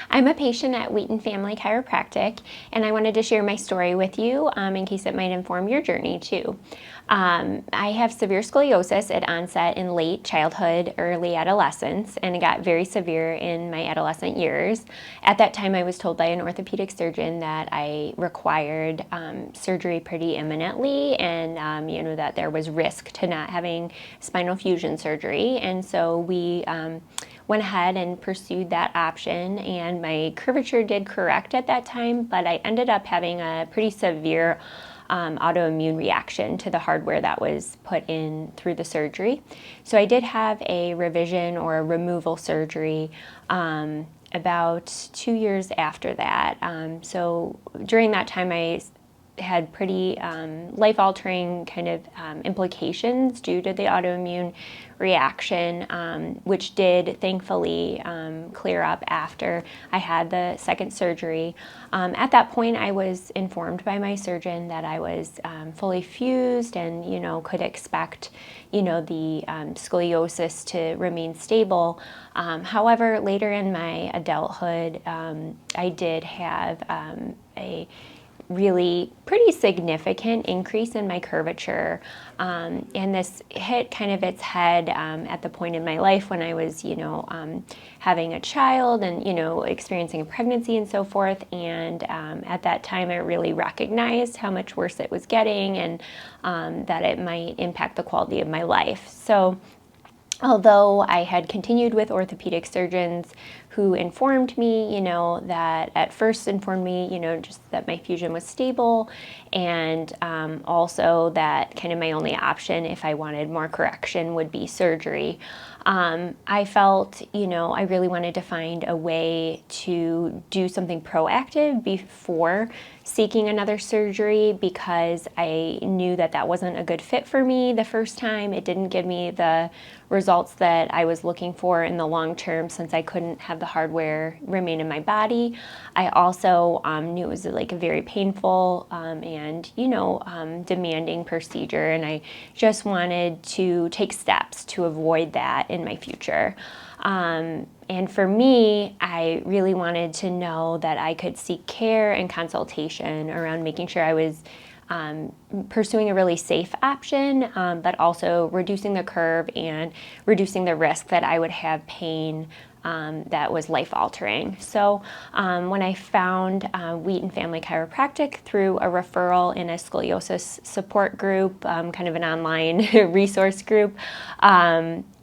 I'm a patient at Wheaton Family Chiropractic, and I wanted to share my story with you in case it might inform your journey too. I have severe scoliosis. It onset in late childhood, early adolescence, and it got very severe in my adolescent years. At that time, I was told by an orthopedic surgeon that I required surgery pretty imminently, and that there was risk to not having spinal fusion surgery. And so we went ahead and pursued that option, and my curvature did correct at that time, but I ended up having a pretty severe autoimmune reaction to the hardware that was put in through the surgery. So I did have a revision or a removal surgery about 2 years after that. So during that time I had pretty life-altering kind of implications due to the autoimmune reaction, which did thankfully clear up after I had the second surgery. At that point, I was informed by my surgeon that I was fully fused and, could expect, the scoliosis to remain stable. However, later in my adulthood, I did have a really pretty significant increase in my curvature, and this hit kind of its head at the point in my life when I was having a child and experiencing a pregnancy and so forth. And at that time I really recognized how much worse it was getting, and that it might impact the quality of my life. So although I had continued with orthopedic surgeons who informed me, that at first informed me, just that my fusion was stable, and also that kind of my only option if I wanted more correction would be surgery. I felt, I really wanted to find a way to do something proactive before seeking another surgery, because I knew that that wasn't a good fit for me the first time. It didn't give me the results that I was looking for in the long term, since I couldn't have the hardware remain in my body. I also knew it was like a very painful and demanding procedure, and I just wanted to take steps to avoid that in my future. And for me, I really wanted to know that I could seek care and consultation around making sure I was pursuing a really safe option, but also reducing the curve and reducing the risk that I would have pain that was life-altering. So when I found Wheaton Family Chiropractic through a referral in a scoliosis support group, kind of an online resource group,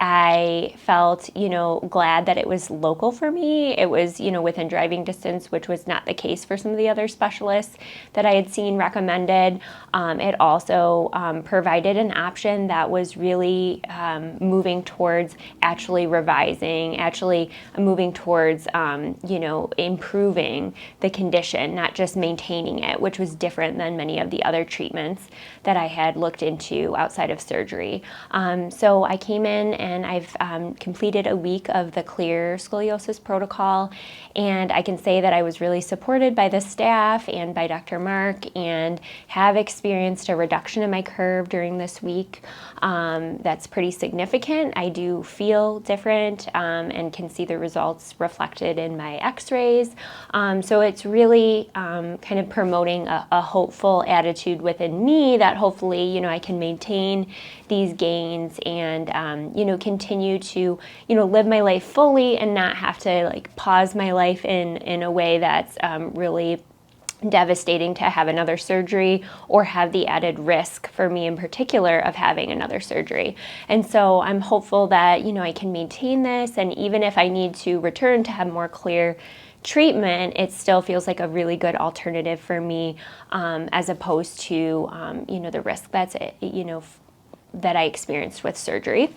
I felt, glad that it was local for me. It was, within driving distance, which was not the case for some of the other specialists that I had seen recommended. It also provided an option that was really moving towards actually revising, moving towards, improving the condition, not just maintaining it, which was different than many of the other treatments that I had looked into outside of surgery. So I came in and I've completed a week of the clear scoliosis protocol, and I can say that I was really supported by the staff and by Dr. Mark, and have experienced a reduction in my curve during this week. That's pretty significant. I do feel different and can see the results reflected in my x-rays. So it's really kind of promoting a hopeful attitude within me that hopefully, I can maintain these gains and, continue to, live my life fully and not have to pause my life in a way that's really devastating to have another surgery, or have the added risk for me in particular of having another surgery. And so I'm hopeful that, I can maintain this, and even if I need to return to have more clear treatment, it still feels like a really good alternative for me, as opposed to, the risk that's, that I experienced with surgery.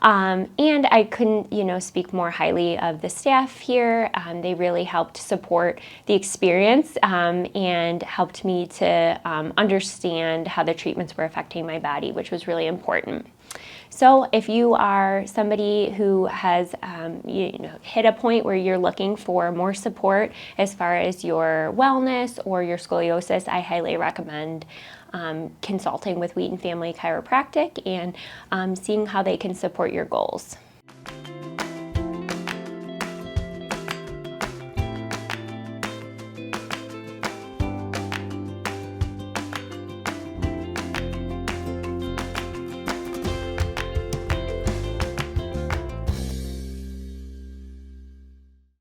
And I couldn't, speak more highly of the staff here. They really helped support the experience and helped me to understand how the treatments were affecting my body, which was really important. So if you are somebody who has hit a point where you're looking for more support as far as your wellness or your scoliosis, I highly recommend consulting with Wheaton Family Chiropractic and seeing how they can support your goals.